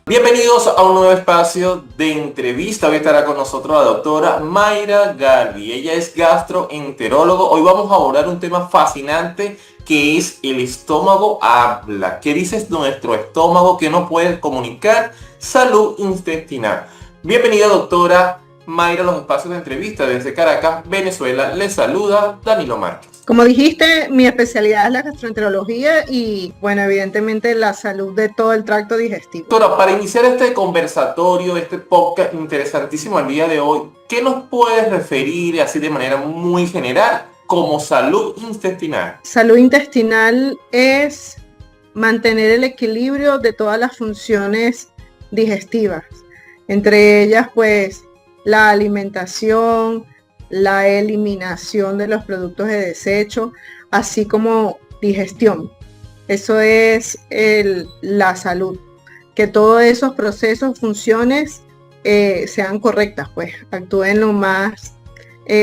Bienvenidos a un nuevo espacio de entrevista. Hoy estará con nosotros la doctora Mayra Garbi. Ella es gastroenterólogo. Hoy vamos a abordar un tema fascinante que es el estómago habla. ¿Qué dice nuestro estómago que no puede comunicar? Salud intestinal. Bienvenida, doctora Mayra, a los espacios de entrevista desde Caracas, Venezuela. Les saluda Danilo Márquez. Como dijiste, mi especialidad es la gastroenterología y, bueno, evidentemente la salud de todo el tracto digestivo. Doctora, para iniciar este conversatorio, este podcast interesantísimo el día de hoy, ¿qué nos puedes referir así de manera muy general como salud intestinal? Salud intestinal es mantener el equilibrio de todas las funciones digestivas, entre ellas pues la alimentación, la eliminación de los productos de desecho, así como digestión. Eso es la salud, que todos esos procesos, funciones sean correctas, pues actúen lo más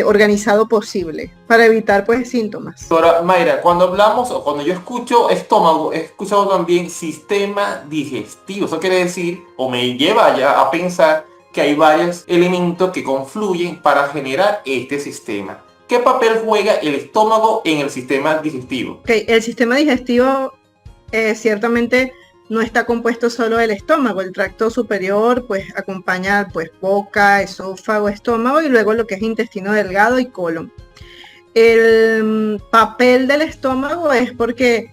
organizado posible para evitar pues síntomas. Doctora Mayra, cuando hablamos o cuando yo escucho estómago, he escuchado también sistema digestivo. Eso quiere decir, o me lleva ya a pensar que hay varios elementos que confluyen para generar este sistema. ¿Qué papel juega el estómago en el sistema digestivo? Okay, el sistema digestivo ciertamente no está compuesto solo del estómago. El tracto superior pues acompaña pues boca, esófago, estómago y luego lo que es intestino delgado y colon. El papel del estómago es porque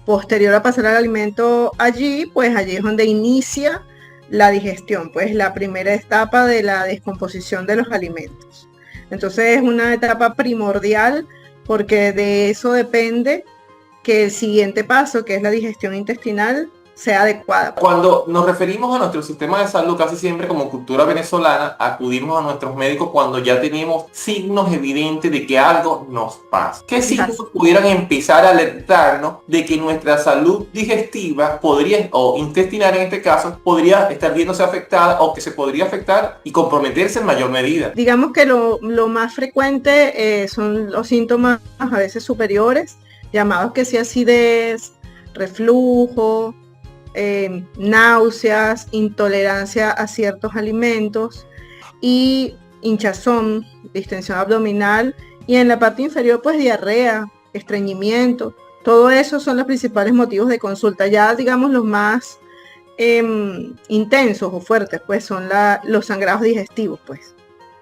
posterior a pasar al alimento allí, pues allí es donde inicia la digestión, pues la primera etapa de la descomposición de los alimentos. Entonces es una etapa primordial porque de eso depende que el siguiente paso, que es la digestión intestinal, sea adecuada. Cuando nos referimos a nuestro sistema de salud, casi siempre como cultura venezolana, acudimos a nuestros médicos cuando ya tenemos signos evidentes de que algo nos pasa. ¿Qué signos pudieran empezar a alertarnos de que nuestra salud digestiva podría, o intestinal en este caso, podría estar viéndose afectada o que se podría afectar y comprometerse en mayor medida? Digamos que lo más frecuente son los síntomas a veces superiores, llamados que sea acidez, reflujo, náuseas, intolerancia a ciertos alimentos y hinchazón, distensión abdominal y en la parte inferior pues diarrea, estreñimiento. Todo eso son los principales motivos de consulta. Ya digamos los más intensos o fuertes pues son los sangrados digestivos, pues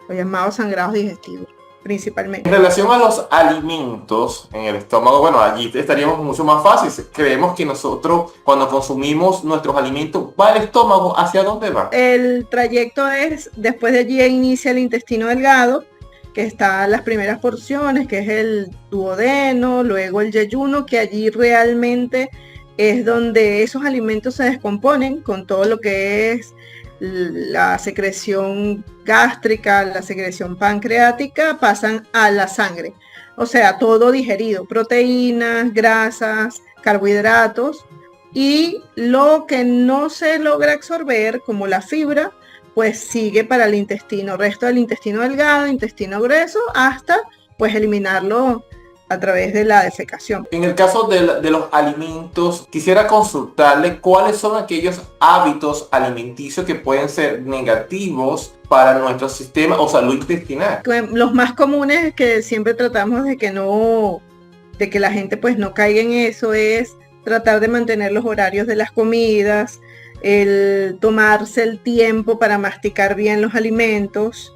los llamados sangrados digestivos principalmente. En relación a los alimentos en el estómago, bueno, allí estaríamos mucho más fáciles. Creemos que nosotros cuando consumimos nuestros alimentos, ¿va el estómago? ¿Hacia dónde va? El trayecto es, después de allí inicia el intestino delgado, que está las primeras porciones, que es el duodeno, luego el yeyuno, que allí realmente es donde esos alimentos se descomponen con todo lo que es la secreción gástrica, la secreción pancreática, pasan a la sangre. O sea, todo digerido, proteínas, grasas, carbohidratos y lo que no se logra absorber, como la fibra, pues sigue para el intestino, resto del intestino delgado, intestino grueso, hasta pues eliminarlo a través de la defecación. En el caso de los alimentos, quisiera consultarle cuáles son aquellos hábitos alimenticios que pueden ser negativos para nuestro sistema o salud intestinal. Los más comunes que siempre tratamos de que la gente pues no caiga en eso es tratar de mantener los horarios de las comidas, el tomarse el tiempo para masticar bien los alimentos,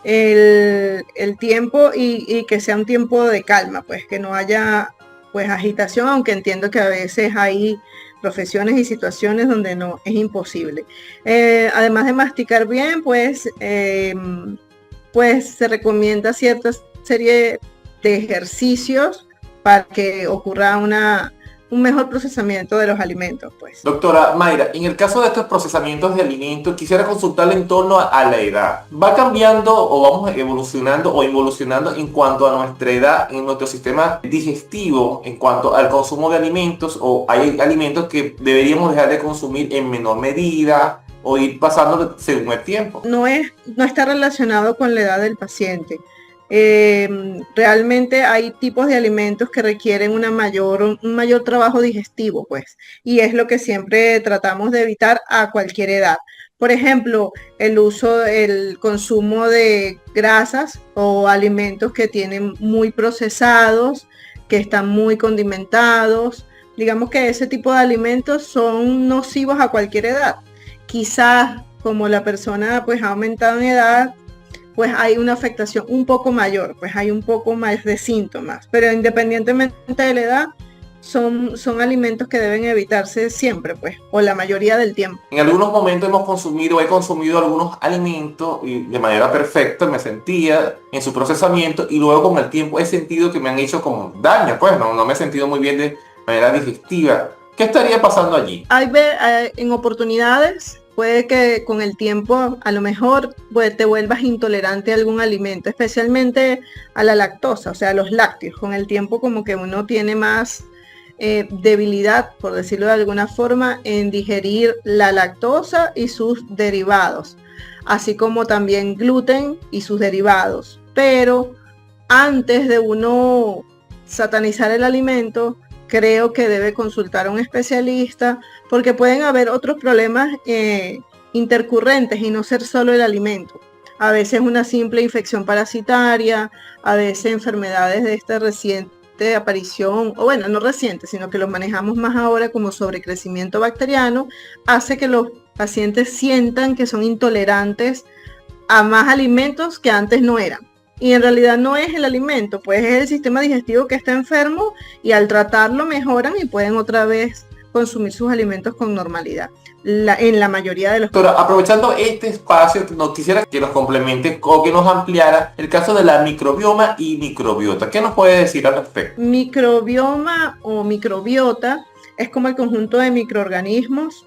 el tiempo y que sea un tiempo de calma, pues que no haya pues agitación, aunque entiendo que a veces hay profesiones y situaciones donde no es imposible. Además de masticar bien, pues se recomienda cierta serie de ejercicios para que ocurra un mejor procesamiento de los alimentos, pues. Doctora Mayra, en el caso de estos procesamientos de alimentos, quisiera consultarle en torno a la edad. ¿Va cambiando o vamos evolucionando o involucionando en cuanto a nuestra edad, en nuestro sistema digestivo, en cuanto al consumo de alimentos, o hay alimentos que deberíamos dejar de consumir en menor medida o ir pasando según el tiempo? No está relacionado con la edad del paciente. Realmente hay tipos de alimentos que requieren un mayor trabajo digestivo, pues, y es lo que siempre tratamos de evitar a cualquier edad. Por ejemplo, el consumo de grasas o alimentos que tienen muy procesados, que están muy condimentados. Digamos que ese tipo de alimentos son nocivos a cualquier edad. Quizás como la persona pues ha aumentado en edad, pues hay una afectación un poco mayor, pues hay un poco más de síntomas, pero independientemente de la edad, son alimentos que deben evitarse siempre, pues, o la mayoría del tiempo. En algunos momentos he consumido algunos alimentos y de manera perfecta me sentía en su procesamiento y luego con el tiempo he sentido que me han hecho como daño, pues no me he sentido muy bien de manera digestiva. ¿Qué estaría pasando allí? En oportunidades puede que con el tiempo a lo mejor pues, te vuelvas intolerante a algún alimento, especialmente a la lactosa, o sea, a los lácteos. Con el tiempo como que uno tiene más debilidad, por decirlo de alguna forma, en digerir la lactosa y sus derivados, así como también gluten y sus derivados. Pero antes de uno satanizar el alimento, creo que debe consultar a un especialista porque pueden haber otros problemas intercurrentes y no ser solo el alimento. A veces una simple infección parasitaria, a veces enfermedades de esta reciente aparición, o bueno, no reciente, sino que los manejamos más ahora como sobrecrecimiento bacteriano, hace que los pacientes sientan que son intolerantes a más alimentos que antes no eran. Y en realidad no es el alimento, pues es el sistema digestivo que está enfermo y al tratarlo mejoran y pueden otra vez consumir sus alimentos con normalidad. En la mayoría de los casos. Doctora, aprovechando este espacio, nos quisiera que nos complemente o que nos ampliara el caso de la microbioma y microbiota. ¿Qué nos puede decir al respecto? Microbioma o microbiota es como el conjunto de microorganismos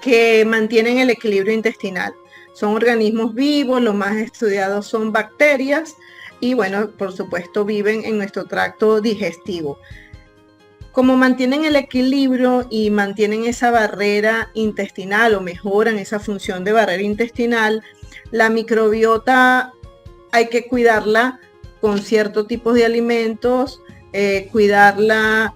que mantienen el equilibrio intestinal. Son organismos vivos, los más estudiados son bacterias y bueno, por supuesto viven en nuestro tracto digestivo. Como mantienen el equilibrio y mantienen esa barrera intestinal o mejoran esa función de barrera intestinal, la microbiota hay que cuidarla con ciertos tipos de alimentos, cuidarla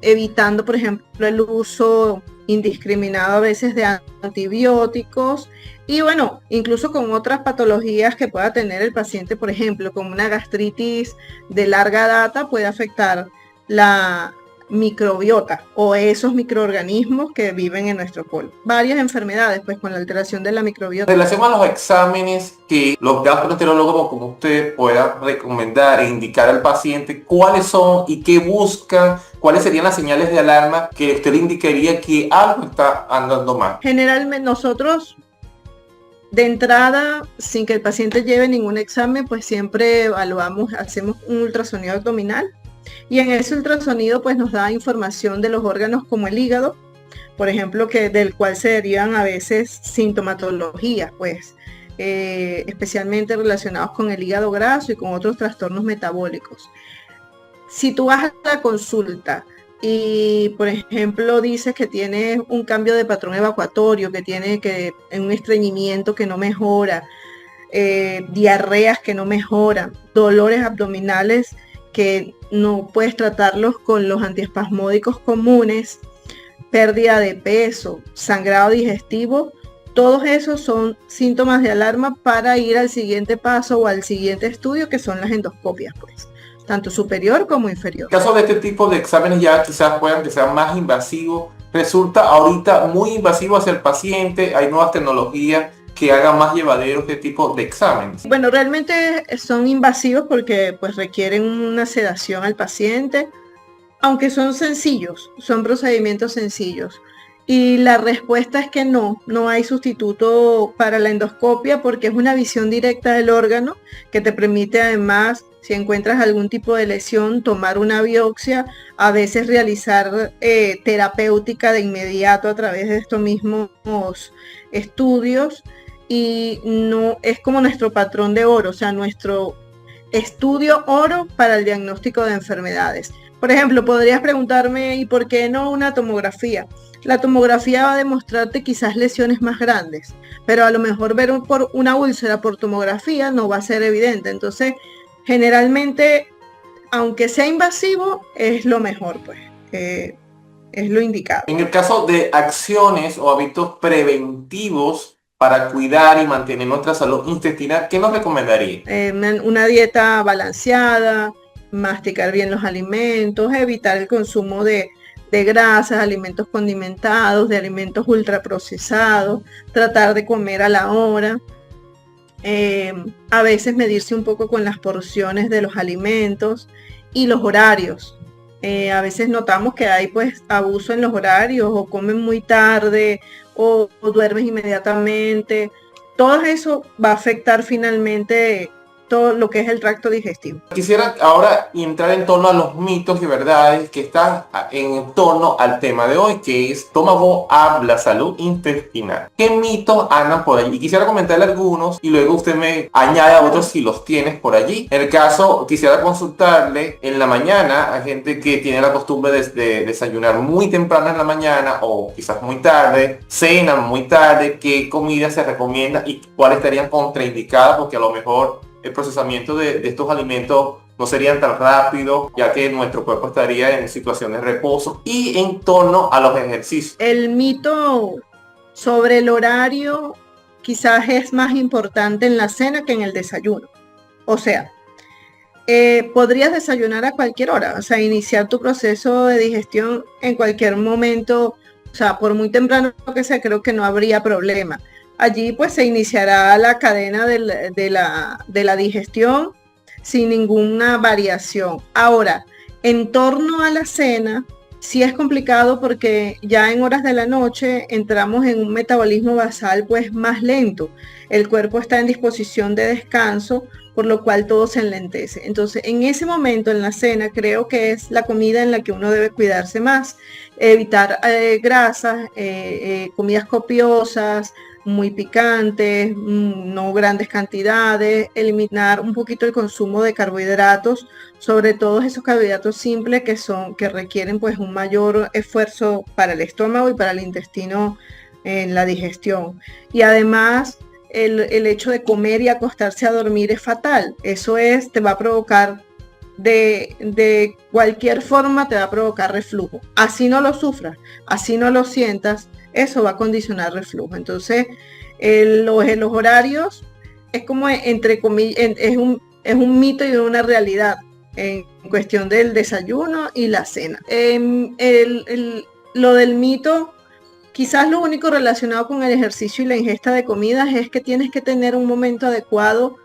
evitando, por ejemplo, el uso indiscriminado a veces de antibióticos y bueno, incluso con otras patologías que pueda tener el paciente, por ejemplo, como una gastritis de larga data puede afectar la microbiota o esos microorganismos que viven en nuestro colon. Varias enfermedades, pues con la alteración de la microbiota. En relación a los exámenes que los gastroenterólogos como usted pueda recomendar e indicar al paciente, ¿cuáles son y qué buscan? ¿Cuáles serían las señales de alarma que usted le indicaría que algo está andando mal? Generalmente nosotros de entrada, sin que el paciente lleve ningún examen, pues siempre evaluamos, hacemos un ultrasonido abdominal y en ese ultrasonido pues nos da información de los órganos como el hígado, por ejemplo, del cual se derivan a veces sintomatologías, pues especialmente relacionados con el hígado graso y con otros trastornos metabólicos. Si tú vas a la consulta y, por ejemplo, dices que tienes un cambio de patrón evacuatorio, que tiene un estreñimiento que no mejora, diarreas que no mejoran, dolores abdominales que no puedes tratarlos con los antiespasmódicos comunes, pérdida de peso, sangrado digestivo, todos esos son síntomas de alarma para ir al siguiente paso o al siguiente estudio, que son las endoscopias, pues, tanto superior como inferior. En caso de este tipo de exámenes ya quizás puedan que sean más invasivos, resulta ahorita muy invasivo hacia el paciente, hay nuevas tecnologías que hagan más llevadero este tipo de exámenes. Bueno, realmente son invasivos porque pues requieren una sedación al paciente, aunque son sencillos, son procedimientos sencillos. Y la respuesta es que no hay sustituto para la endoscopia porque es una visión directa del órgano que te permite además, si encuentras algún tipo de lesión, tomar una biopsia, a veces realizar terapéutica de inmediato a través de estos mismos estudios y no es como nuestro patrón de oro, o sea, nuestro estudio oro para el diagnóstico de enfermedades. Por ejemplo, podrías preguntarme, ¿y por qué no una tomografía? La tomografía va a demostrarte quizás lesiones más grandes, pero a lo mejor ver por una úlcera por tomografía no va a ser evidente. Entonces, generalmente, aunque sea invasivo, es lo mejor, pues, es lo indicado. En el caso de acciones o hábitos preventivos para cuidar y mantener nuestra salud intestinal, ¿qué nos recomendaría? Una dieta balanceada, masticar bien los alimentos, evitar el consumo de grasas, alimentos condimentados, de alimentos ultraprocesados, tratar de comer a la hora. A veces medirse un poco con las porciones de los alimentos y los horarios. A veces notamos que hay pues abuso en los horarios, o comen muy tarde, o duermes inmediatamente. Todo eso va a afectar finalmente todo lo que es el tracto digestivo. Quisiera ahora entrar en torno a los mitos y verdades que están en torno al tema de hoy, que es estómago habla, salud intestinal. ¿Qué mitos andan por allí? Y quisiera comentarle algunos y luego usted me añade otros si los tienes por allí. En el caso, quisiera consultarle en la mañana a gente que tiene la costumbre de desayunar muy temprano en la mañana o quizás muy tarde, cenan muy tarde, qué comida se recomienda y cuáles estarían contraindicadas, porque a lo mejor el procesamiento de estos alimentos no serían tan rápido, ya que nuestro cuerpo estaría en situaciones de reposo, y en torno a los ejercicios. El mito sobre el horario quizás es más importante en la cena que en el desayuno. O sea, podrías desayunar a cualquier hora, o sea, iniciar tu proceso de digestión en cualquier momento, o sea, por muy temprano que sea, creo que no habría problema. Allí pues se iniciará la cadena de la digestión sin ninguna variación. Ahora, en torno a la cena, sí es complicado porque ya en horas de la noche entramos en un metabolismo basal pues más lento. El cuerpo está en disposición de descanso, por lo cual todo se enlentece. Entonces, en ese momento, en la cena, creo que es la comida en la que uno debe cuidarse más. Evitar grasas, comidas copiosas, muy picantes, no grandes cantidades, eliminar un poquito el consumo de carbohidratos, sobre todo esos carbohidratos simples que requieren pues un mayor esfuerzo para el estómago y para el intestino en la digestión. Y además el hecho de comer y acostarse a dormir es fatal. Eso te va a provocar de cualquier forma, te va a provocar reflujo. Así no lo sufras, así no lo sientas, eso va a condicionar reflujo. Entonces, los horarios es como entre comillas, es un mito y una realidad en cuestión del desayuno y la cena. Lo del mito, quizás lo único relacionado con el ejercicio y la ingesta de comidas es que tienes que tener un momento adecuado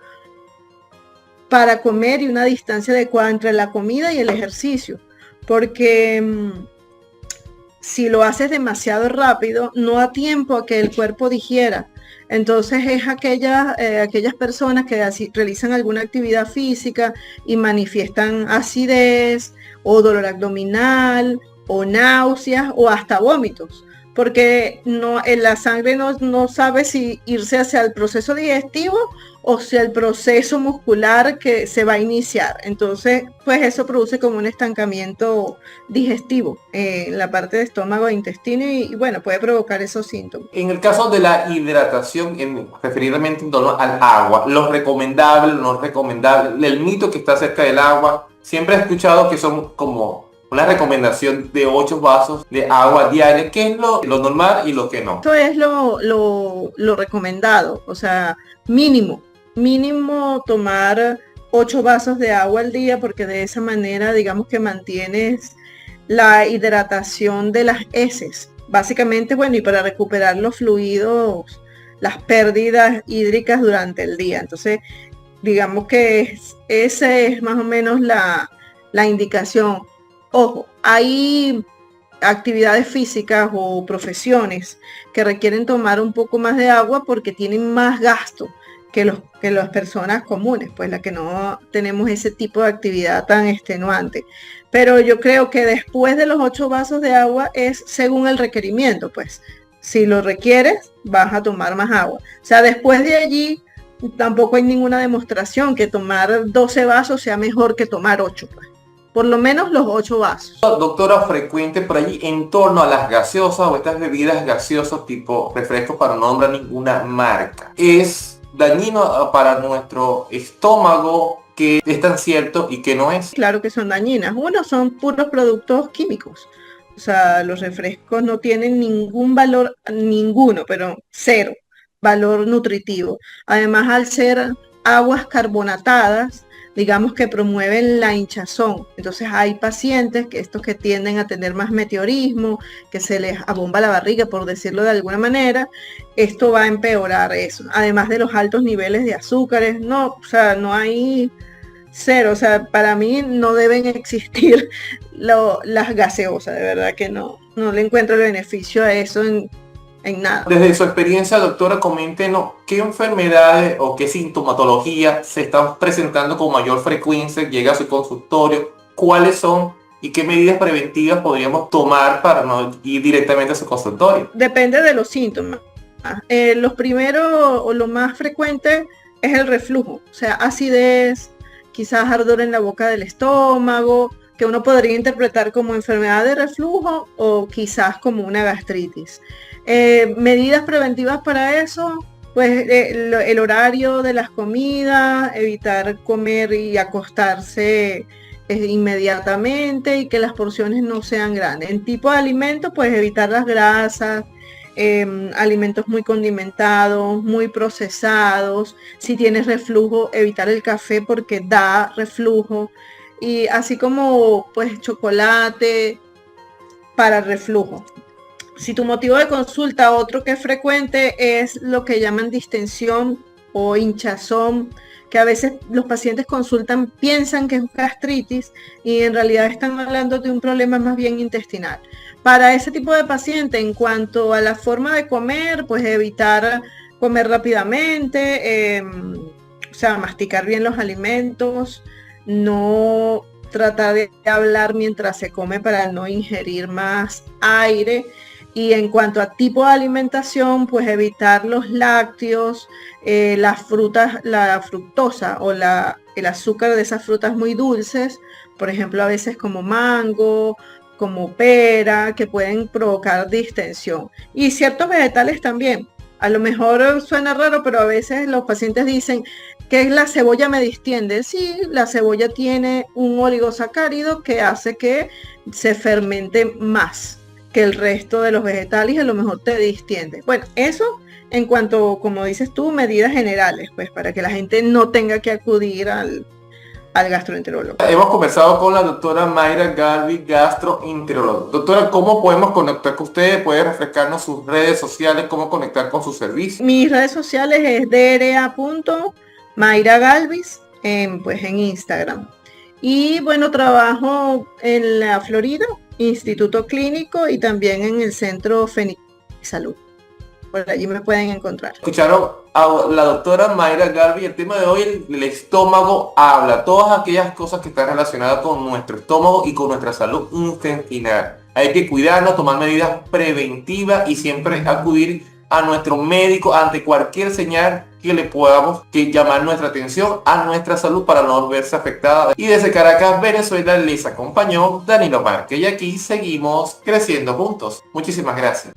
para comer y una distancia adecuada entre la comida y el ejercicio, porque si lo haces demasiado rápido, no da tiempo a que el cuerpo digiera. Entonces es aquellas personas que realizan alguna actividad física y manifiestan acidez o dolor abdominal o náuseas o hasta vómitos, porque la sangre no sabe si irse hacia el proceso digestivo o hacia el proceso muscular que se va a iniciar. Entonces, pues eso produce como un estancamiento digestivo en la parte de estómago e intestino y bueno, puede provocar esos síntomas. En el caso de la hidratación, referidamente en torno al agua, lo recomendable, lo no recomendable, el mito que está acerca del agua, siempre he escuchado que son como una recomendación de 8 vasos de agua diaria. ¿Qué es lo normal y lo que no? Esto es lo recomendado, o sea, mínimo tomar 8 vasos de agua al día, porque de esa manera digamos que mantienes la hidratación de las heces. Básicamente, bueno, y para recuperar los fluidos, las pérdidas hídricas durante el día. Entonces, digamos que esa es más o menos la indicación. Ojo, hay actividades físicas o profesiones que requieren tomar un poco más de agua porque tienen más gasto que las personas comunes, pues las que no tenemos ese tipo de actividad tan extenuante. Pero yo creo que después de los 8 vasos de agua es según el requerimiento, pues si lo requieres vas a tomar más agua. O sea, después de allí tampoco hay ninguna demostración que tomar 12 vasos sea mejor que tomar 8, pues. por lo menos los 8 vasos. Doctora, frecuente por allí en torno a las gaseosas o estas bebidas gaseosas tipo refrescos, para no nombrar ninguna marca. ¿Es dañino para nuestro estómago? ¿Qué es tan cierto y qué no es? Claro que son dañinas. Uno, son puros productos químicos. O sea, los refrescos no tienen ningún valor, ninguno, pero cero valor nutritivo. Además, al ser aguas carbonatadas, digamos que promueven la hinchazón. Entonces hay pacientes que estos que tienden a tener más meteorismo, que se les abomba la barriga, por decirlo de alguna manera, esto va a empeorar eso. Además de los altos niveles de azúcares, no, o sea, no hay cero, o sea, para mí no deben existir las gaseosas, de verdad que no le encuentro el beneficio a eso en nada. Desde su experiencia, doctora, coméntenos qué enfermedades o qué sintomatología se están presentando con mayor frecuencia, llega a su consultorio, cuáles son y qué medidas preventivas podríamos tomar para no ir directamente a su consultorio. Depende de los síntomas. Los primeros o lo más frecuente es el reflujo, o sea, acidez, quizás ardor en la boca del estómago, que uno podría interpretar como enfermedad de reflujo o quizás como una gastritis. Medidas preventivas para eso, pues el horario de las comidas, evitar comer y acostarse inmediatamente y que las porciones no sean grandes. En tipo de alimentos, pues evitar las grasas, alimentos muy condimentados, muy procesados. Si tienes reflujo, evitar el café porque da reflujo. Y así como pues chocolate para reflujo. Si tu motivo de consulta, otro que es frecuente, es lo que llaman distensión o hinchazón, que a veces los pacientes consultan, piensan que es gastritis y en realidad están hablando de un problema más bien intestinal. Para ese tipo de paciente, en cuanto a la forma de comer, pues evitar comer rápidamente, o sea, masticar bien los alimentos, no tratar de hablar mientras se come para no ingerir más aire. Y en cuanto a tipo de alimentación, pues evitar los lácteos, las frutas, la fructosa o el azúcar de esas frutas muy dulces, por ejemplo, a veces como mango, como pera, que pueden provocar distensión. Y ciertos vegetales también. A lo mejor suena raro, pero a veces los pacientes dicen que la cebolla me distiende. Sí, la cebolla tiene un oligosacárido que hace que se fermente más que el resto de los vegetales y a lo mejor te distiende. Bueno, eso en cuanto, como dices tú, medidas generales, pues para que la gente no tenga que acudir al gastroenterólogo. Hemos conversado con la doctora Mayra Galvi, gastroenteróloga. Doctora, ¿cómo podemos conectar con ustedes? ¿Puede refrescarnos sus redes sociales? ¿Cómo conectar con su servicio? Mis redes sociales es dra.mayragalvis pues en Instagram. Y bueno, trabajo en la Florida, Instituto Clínico, y también en el Centro Fenic Salud. Por allí me pueden encontrar. Escucharon a la doctora Mayra Galvi. El tema de hoy, el estómago habla. Todas aquellas cosas que están relacionadas con nuestro estómago y con nuestra salud intestinal. Hay que cuidarnos, tomar medidas preventivas y siempre acudir a nuestro médico ante cualquier señal que le podamos llamar nuestra atención a nuestra salud para no verse afectada. Y desde Caracas, Venezuela, les acompañó Danilo Márquez y aquí seguimos creciendo juntos. Muchísimas gracias.